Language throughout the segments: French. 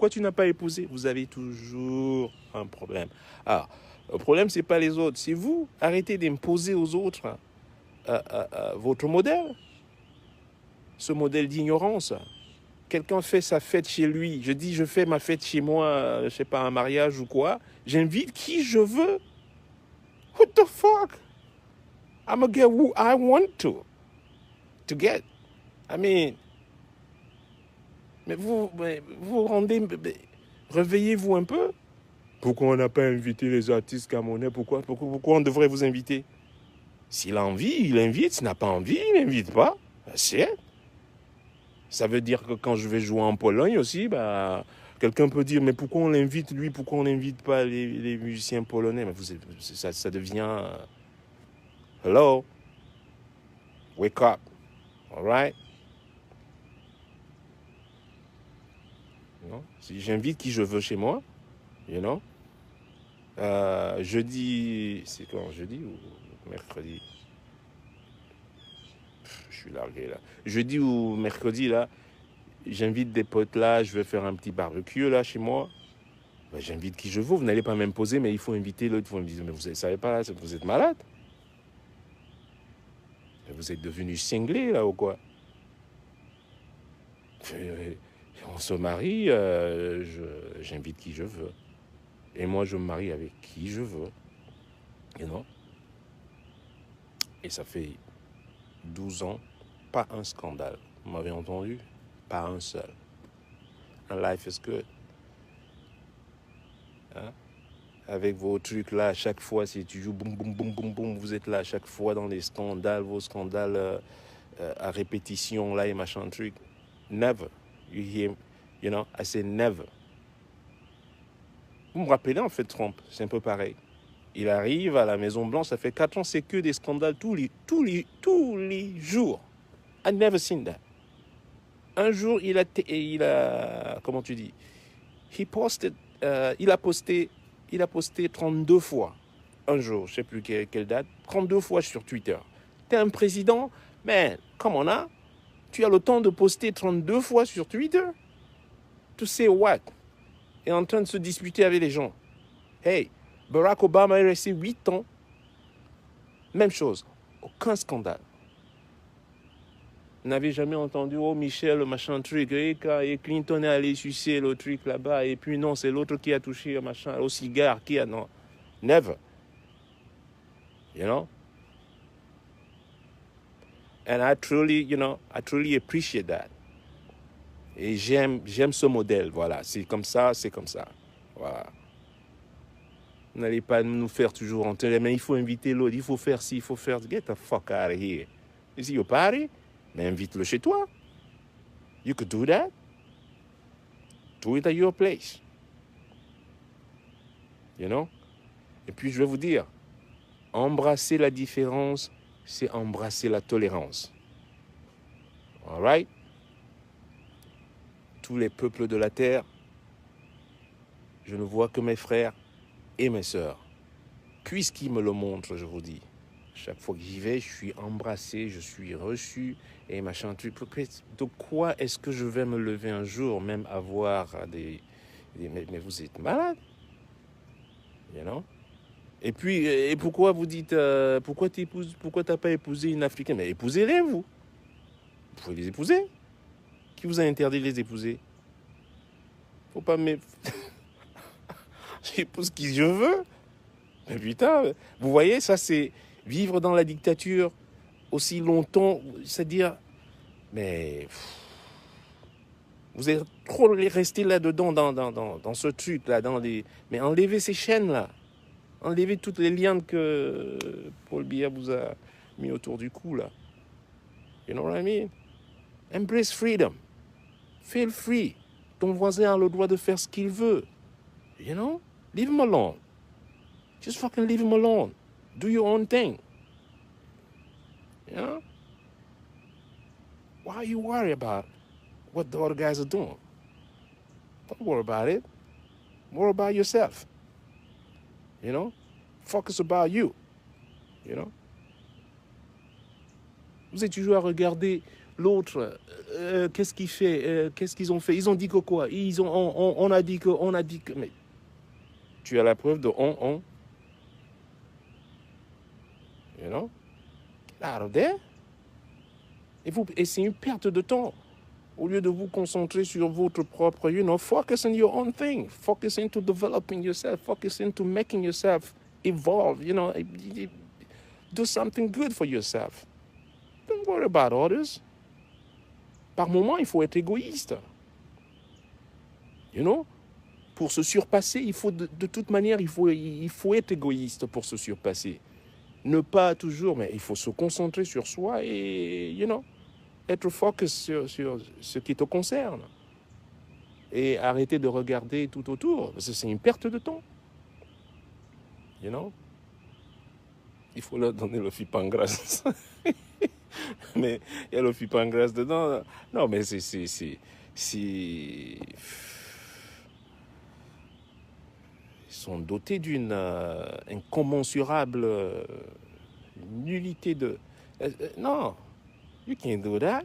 Pourquoi tu n'as pas épousé? Vous avez toujours un problème. Alors, le problème, ce n'est pas les autres, c'est vous. Arrêtez d'imposer aux autres votre modèle. Ce modèle d'ignorance. Quelqu'un fait sa fête chez lui. Je dis, je fais ma fête chez moi, je ne sais pas, un mariage ou quoi. J'invite qui je veux. What the fuck? I'm gonna get who I want to get. I mean, mais vous rendez, réveillez-vous un peu. Pourquoi on n'a pas invité les artistes camerounais? Pourquoi on devrait vous inviter? S'il a envie, il invite. S'il n'a pas envie, il n'invite pas. C'est. Ça veut dire que quand je vais jouer en Pologne aussi, quelqu'un peut dire, mais pourquoi on l'invite lui? Pourquoi on n'invite pas les musiciens polonais? Mais ça devient... hello? Wake up. All right? Non? Si j'invite qui je veux chez moi, you know? Jeudi, c'est quand? Jeudi ou mercredi? Je suis largué là. Jeudi ou mercredi là, j'invite des potes là, je vais faire un petit barbecue là chez moi. J'invite qui je veux, vous n'allez pas m'imposer, mais il faut inviter l'autre. Vous me dites, mais vous ne savez pas, vous êtes malade? Vous êtes devenu cinglé là ou quoi? On se marie, j'invite qui je veux. Et moi, je me marie avec qui je veux. You know? Et ça fait 12 ans, pas un scandale. Vous m'avez entendu? Pas un seul. And life is good. Hein? Avec vos trucs là, à chaque fois, si tu joues boum, boum, boum, boum, boum, vous êtes là à chaque fois dans les scandales, vos scandales à répétition là et machin truc. Never. You hear, you know, I say never. Vous me rappelez en fait Trump, c'est un peu pareil. Il arrive à la Maison Blanche, ça fait 4 ans, c'est que des scandales tous les jours. I never seen that. Un jour, il a comment tu dis? Il a posté 32 fois. Un jour, je ne sais plus quelle date, 32 fois sur Twitter. T'es un président, man, come on, hein? Tu as le temps de poster 32 fois sur Twitter? To say what? Et en train de se disputer avec les gens. Hey, Barack Obama est resté 8 ans. Même chose. Aucun scandale. Vous n'avez jamais entendu, oh Michel, le machin truc, et Clinton est allé sucer le truc là-bas, et puis non, c'est l'autre qui a touché le machin, au cigare, qui a, non. Never. You know? And I truly appreciate that. Et j'aime ce modèle, voilà. C'est comme ça. Voilà. Vous n'allez pas nous faire toujours entrer, mais il faut inviter l'autre, il faut faire ci, il faut faire... Get the fuck out of here. You see your party? Mais invite-le chez toi. You could do that. Do it at your place. You know? Et puis, je vais vous dire, embrasser la différence, c'est embrasser la tolérance. All right? Tous les peuples de la terre, je ne vois que mes frères et mes sœurs. Puisqu'ils me le montrent, je vous dis. Chaque fois que j'y vais, je suis embrassé, je suis reçu et machin truc. De quoi est-ce que je vais me lever un jour, même avoir mais vous êtes malade, you know? Et puis, et pourquoi vous dites, pourquoi t'as pas épousé une Africaine? Mais épousez-les, vous. Vous pouvez les épouser. Qui vous a interdit de les épouser? Faut pas j'épouse qui je veux. Mais putain, vous voyez, ça c'est vivre dans la dictature aussi longtemps, c'est-à-dire, mais vous êtes trop resté là-dedans, dans ce truc-là, mais enlevez ces chaînes-là, enlevez toutes les lianes que Paul Biya vous a mis autour du cou, là. You know what I mean? Embrace freedom. Feel free. Ton voisin a le droit de faire ce qu'il veut. You know? Leave him alone. Just fucking leave him alone. Do your own thing. You know? Why are you worried about what the other guys are doing? Don't worry about it. Worry about yourself. You know? Focus about you. You know? Vous êtes toujours à regarder L'autre, qu'est-ce qu'il fait? Qu'est-ce qu'ils ont fait? Ils ont dit que quoi? On a dit que... Mais tu as la preuve de on, you know? Get out of there. Et c'est une perte de temps. Au lieu de vous concentrer sur votre propre, focus on your own thing. Focus into developing yourself. Focus into making yourself evolve, do something good for yourself. Don't worry about others. Par moment, il faut être égoïste. Pour se surpasser, il faut de toute manière, il faut être égoïste pour se surpasser. Ne pas toujours, mais il faut se concentrer sur soi et, être focus sur ce qui te concerne. Et arrêter de regarder tout autour, parce que c'est une perte de temps. Il faut leur donner le fipangras. Mais il y a le fipangras dedans. Non, mais c'est... Ils sont dotés d'une incommensurable nullité de... non, you can't do that.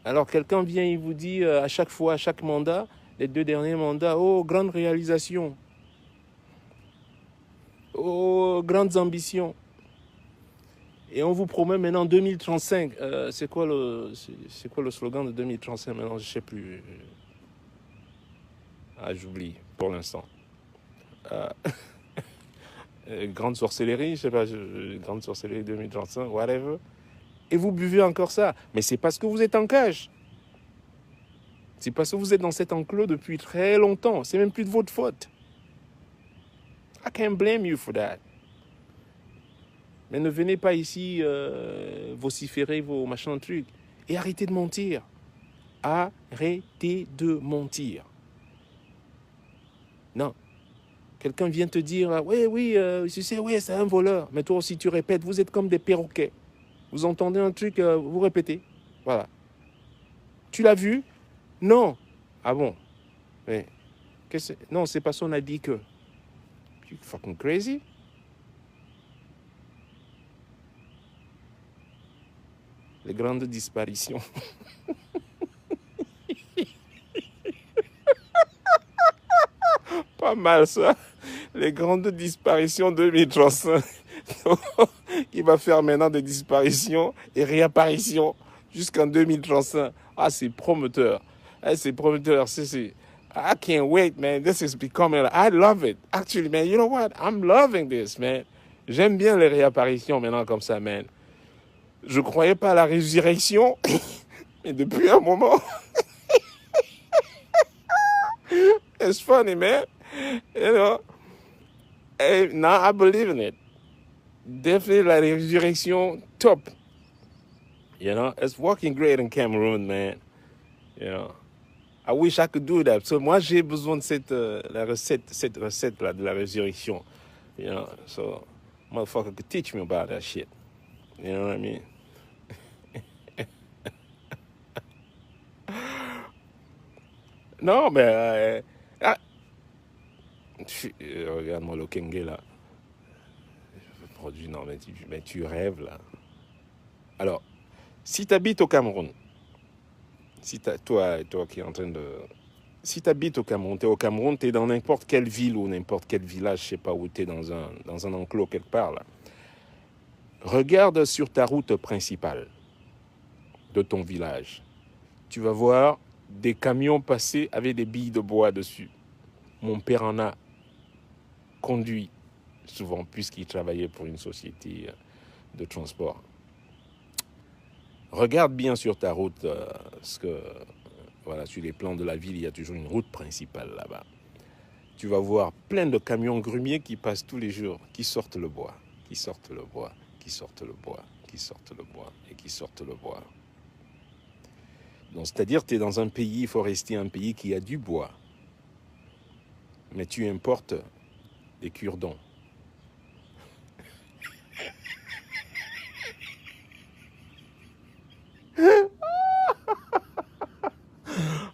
Alors quelqu'un vient, il vous dit à chaque fois, à chaque mandat, les 2 derniers mandats, oh, grande réalisation. Oh, grandes ambitions. Et on vous promet maintenant 2035. C'est quoi le slogan de 2035 maintenant? Je ne sais plus. J'oublie pour l'instant. Grande sorcellerie, je sais pas, grande sorcellerie 2035, whatever. Et vous buvez encore ça. Mais c'est parce que vous êtes en cage. C'est parce que vous êtes dans cet enclos depuis très longtemps. C'est même plus de votre faute. I can't blame you for that. Mais ne venez pas ici vociférer vos machins trucs. Et arrêtez de mentir. Arrêtez de mentir. Non. Quelqu'un vient te dire, oui, tu sais, oui, c'est un voleur. Mais toi aussi, tu répètes, vous êtes comme des perroquets. Vous entendez un truc, vous répétez. Voilà. Tu l'as vu? Non. Ah bon? Mais, non, c'est parce qu'on a dit que. You fucking crazy? Les grandes disparitions. Pas mal ça. Les grandes disparitions 2035. Il va faire maintenant des disparitions et réapparitions jusqu'en 2035. Ah, c'est prometteur. C'est prometteur. I can't wait, man. This is becoming... I love it. Actually, man, you know what? I'm loving this, man. J'aime bien les réapparitions maintenant comme ça, man. Je croyais pas à la résurrection, mais depuis un moment... It's funny, man. And now I believe in it. Definitely la résurrection, top. It's working great in Cameroon, man. I wish I could do that. So moi, j'ai besoin de cette recette-là de la résurrection. So motherfucker could teach me about that shit. You know what I mean? Non, mais... regarde-moi le Kenge, là. Produit, non, mais tu rêves, là. Alors, si tu habites au Cameroun, toi qui es en train de... Si tu habites au Cameroun, tu es dans n'importe quelle ville ou n'importe quel village, je sais pas où tu es, dans un enclos quelque part, là. Regarde sur ta route principale de ton village. Tu vas voir des camions passer avec des billes de bois dessus. Mon père en a conduit souvent, puisqu'il travaillait pour une société de transport. Regarde bien sur ta route, parce que sur les plans de la ville, il y a toujours une route principale là-bas. Tu vas voir plein de camions grumiers qui passent tous les jours, qui sortent le bois, qui sortent le bois, qui sortent le bois, qui sortent le bois et qui sortent le bois. Donc, c'est-à-dire, tu es dans un pays forestier, un pays qui a du bois, mais tu importes des cure-dents.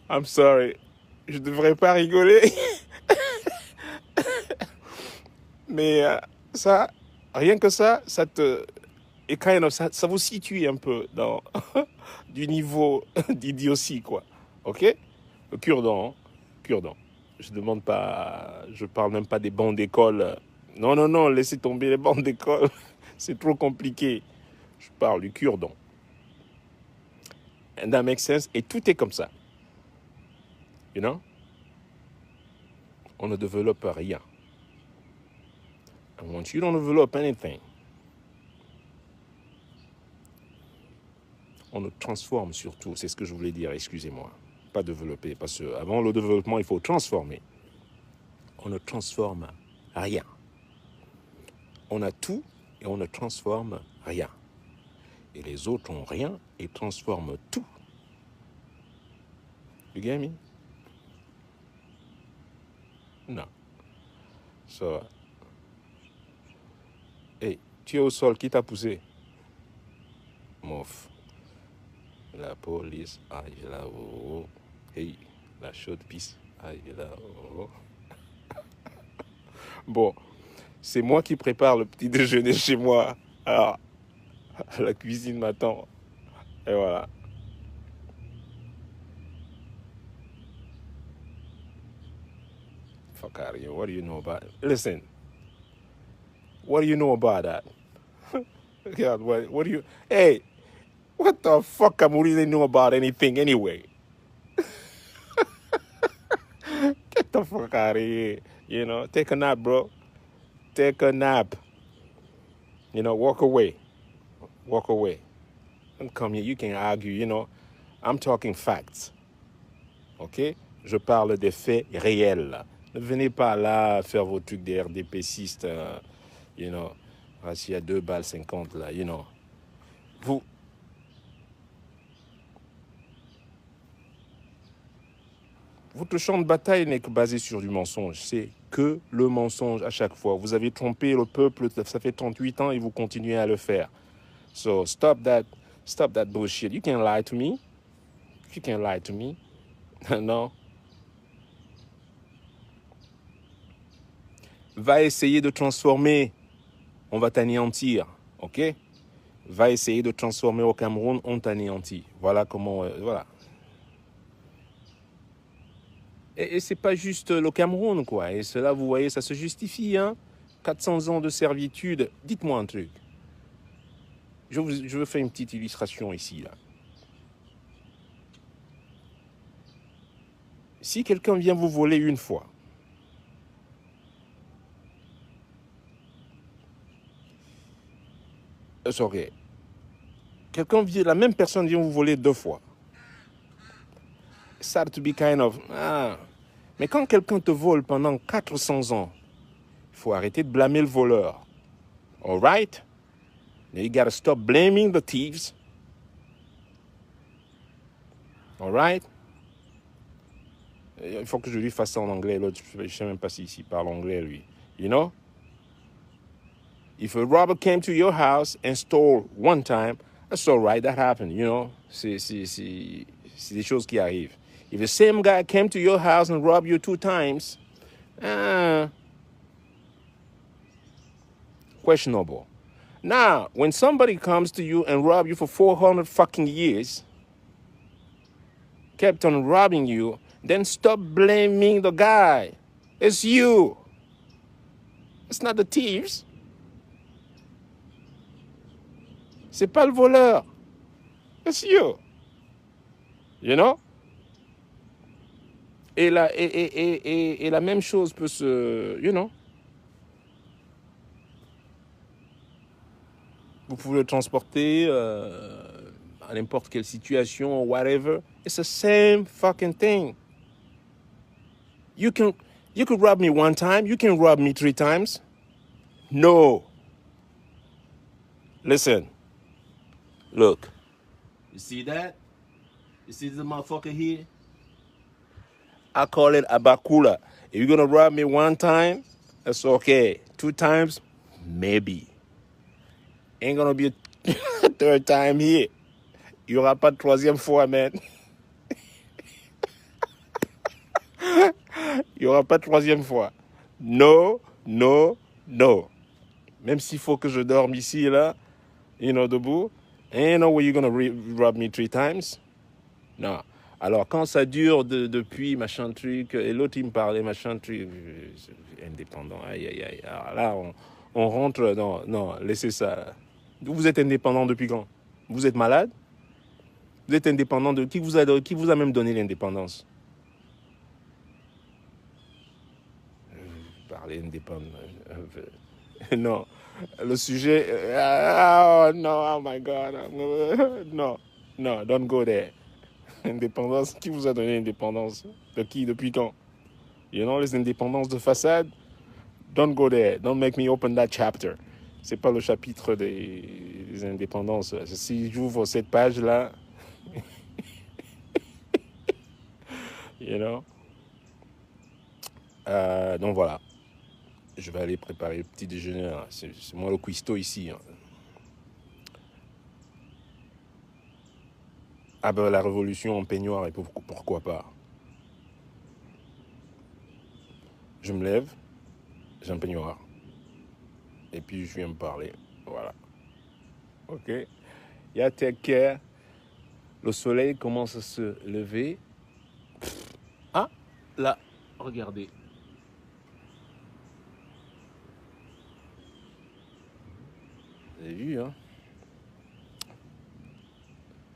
I'm sorry, je devrais pas rigoler. Mais ça, rien que ça te et ça vous situe un peu dans du niveau d'idiotie, quoi. OK? Le cure-dent, hein. Cure-dent. Je demande pas, je parle même pas des bancs d'école. Non, non, non, laissez tomber les bancs d'école. C'est trop compliqué. Je parle du cure-dent. And that makes sense. Et tout est comme ça. You know? On ne développe rien. And once you don't develop anything, on le transforme surtout. C'est ce que je voulais dire, excusez-moi. Pas développer, parce que avant le développement, il faut transformer. On ne transforme rien. On a tout et on ne transforme rien. Et les autres ont rien et transforment tout. You get me? Non. So, hey, tu es au sol, qui t'a poussé? Mouf. La police aille là-haut. Hey, la chaude pisse aille là-haut. Bon, c'est moi qui prépare le petit déjeuner chez moi. Alors, la cuisine m'attend. Et voilà. Fuck out of here. What do you know about it? Listen. What do you know about that? God, what do you... Hey, what the fuck am I really know about anything anyway? Get the fuck out of here. You know, take a nap, bro. Take a nap. You know, walk away. Walk away. Don't come here. You can argue, you know. I'm talking facts. OK? Je parle des faits réels. Ne venez pas là faire vos trucs des RDPcistes, you know. Ah, s'il y a 2 balles 50 là, you know. Votre champ de bataille n'est que basé sur du mensonge. C'est que le mensonge à chaque fois. Vous avez trompé le peuple, ça fait 38 ans et vous continuez à le faire. So stop that bullshit. You can't lie to me. You can't lie to me. Non. Va essayer de transformer. On va t'anéantir. OK? Va essayer de transformer au Cameroun, on t'anéantit. Voilà comment... voilà. Et c'est pas juste le Cameroun, quoi. Et cela, vous voyez, ça se justifie, hein. 400 ans de servitude. Dites-moi un truc. Je veux faire une petite illustration ici, là. Si quelqu'un vient vous voler une fois, OK. La même personne vient vous voler 2 fois. Start to be kind of... Mais quand quelqu'un te vole pendant 400 ans, il faut arrêter de blâmer le voleur. All right? You gotta stop blaming the thieves. All right? Il faut que je lui fasse ça en anglais. L'autre, je ne sais même pas s'il parle anglais, lui. You know? If a robber came to your house and stole one time, that's all right, that happened, you know? C'est des choses qui arrivent. If the same guy came to your house and robbed you 2 times, questionable. Now, when somebody comes to you and rob you for 400 fucking years, kept on robbing you, then stop blaming the guy. It's you. It's not the thieves. C'est pas le voleur. It's you. You know? Et la même chose peut se... You know? Vous pouvez le transporter à n'importe quelle situation, whatever. It's the same fucking thing. You could rob me 1 time. You can rob me 3 times. No. Listen. Look. You see that? You see this motherfucker here? I call it Abakula. If you're going to rob me 1 time, that's okay. 2 times, maybe. Ain't going to be a 3rd time here. Il n'y aura pas de 3e fois, man. Il n'y aura pas de 3e fois. No, no, no. Même s'il faut que je dorme ici, là, debout. Ain't no way you're gonna rub me 3 times. Non. Alors, quand ça dure depuis machin truc, et l'autre, il me parlait machin truc, indépendant, aïe, aïe, aïe. Alors là, on rentre, non, laissez ça. Vous êtes indépendant depuis quand? Vous êtes malade? Vous êtes indépendant de qui vous a même donné l'indépendance? Parler indépendant. Non. Le sujet. Oh non, oh my God. Non, don't go there. Indépendance. Qui vous a donné l'indépendance? De qui? Depuis quand? Les indépendances de façade? Don't go there. Don't make me open that chapter. C'est pas le chapitre des indépendances. Si j'ouvre cette page-là, donc voilà. Je vais aller préparer le petit déjeuner. C'est moi le cuistot ici. Ah ben la révolution en peignoir, et pourquoi pas? Je me lève, j'ai un peignoir. Et puis je viens me parler. Voilà. Ok. Ya take care. Le soleil commence à se lever. Ah, là, regardez. Vous avez vu, hein?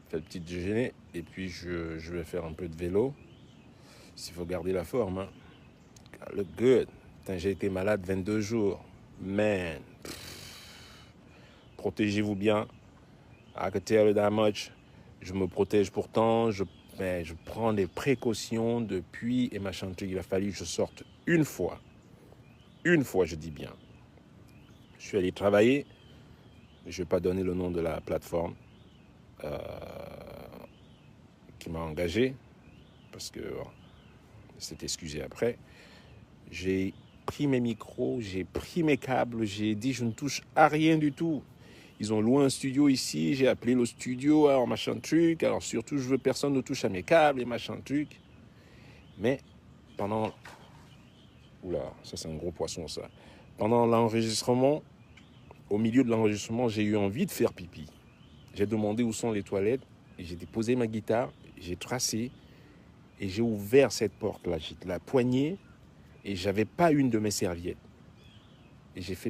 Fait le petit déjeuner. Et puis je vais faire un peu de vélo. S'il faut garder la forme, hein. Look good. Putain, j'ai été malade 22 jours. Man. Protégez-vous bien. I can tell you that much. Je me protège pourtant. Je prends des précautions depuis et machin truc. Il a fallu que je sorte une fois. Une fois, je dis bien. Je suis allé travailler. Je ne vais pas donner le nom de la plateforme qui m'a engagé. Parce que c'est excusé après. J'ai pris mes micros, j'ai pris mes câbles, j'ai dit je ne touche à rien du tout. Ils ont loué un studio ici, j'ai appelé le studio, alors machin truc, alors surtout je veux personne ne touche à mes câbles et machin truc. Mais pendant... Oula, ça c'est un gros poisson ça. Pendant l'enregistrement, au milieu de l'enregistrement, j'ai eu envie de faire pipi. J'ai demandé où sont les toilettes, et j'ai déposé ma guitare, j'ai tracé, et j'ai ouvert cette porte-là, j'ai la poignée, et j'avais pas une de mes serviettes. Et j'ai fait